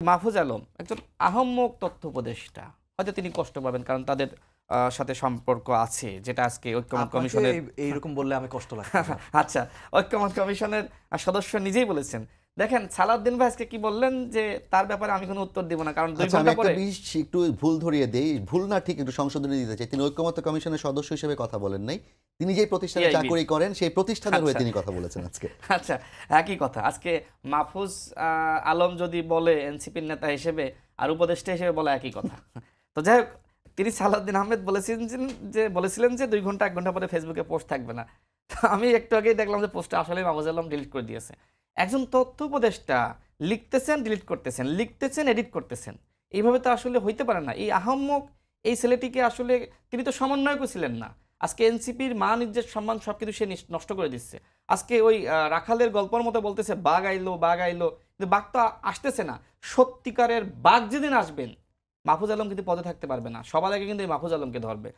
মাহফুজ আলম একজন আহম্মক তথ্য উপদেষ্টা, হয়তো তিনি কষ্ট পাবেন কারণ তাদের সাথে সম্পর্ক আছে, যেটা আজকে ঐক্যমত্য আপনাকে কমিশনের এইরকম বললে আমি কষ্ট লাগছে না। আচ্ছা, ঐক্যমত্য কমিশনের সদস্য নিজেই বলেছেন। দেখেন সালাউদ্দিন ভাই আজকে কি বললেন যে তার ব্যাপারে আমি কোনো উত্তর দিব না, কারণ 2 আচ্ছা, আমি ঘন্টা একটা পরে জিনিস একটু ভুল ধরিয়ে দেই, ভুল না ঠিক একটু সংশোধনী দিতে চাই। তিনি ঐক্যমত্য কমিশনের সদস্য হিসেবে কথা বলেন নাই, তিনি যেই প্রতিষ্ঠানে PIB চাকরি করেন সেই প্রতিষ্ঠানের হয়ে আচ্ছা তিনি কথা বলেছেন আজকে। আচ্ছা, একই কথা। আজকে মাহফুজ আলম যদি বলে এনসিপির নেতা হিসেবে আর উপদেষ্টা হিসেবে বলা একই কথা। তো যাই হোক, তিনি সালাউদ্দিন আহমেদ বলেছিলেন যে 2 ঘন্টা 1 ঘন্টা পরে ফেসবুকে পোস্ট থাকবে না। তো আমি একটু আগেই দেখলাম যে পোস্টটা আসলে মাহফুজ আলম ডিলিট করে দিয়েছে। একজন তথ্য উপদেষ্টা লিখতেছেন ডিলিট করতেছেন, লিখতেছেন এডিট করতেছেন, এইভাবে তো আসলে হইতে পারে না। এই আহম্মক এই ছেলেটিকে আসলে, তিনি তো সমন্বয়কও ছিলেন না। আজকে এনসিপির মান ইজ্জত সম্মান সবকিছু সে নষ্ট করে দিচ্ছে। আজকে ওই রাখালের গল্পের মতো বলতেছে বাঘ আইলো বাঘ আইলো, কিন্তু বাঘ তো আসতেছে না। সত্যিকারের বাঘ যেদিন আসবেন, মাহফুজ আলম কিন্তু পদে থাকতে পারবে না, সবার আগে কিন্তু এই মাহফুজ আলমকে ধরবে।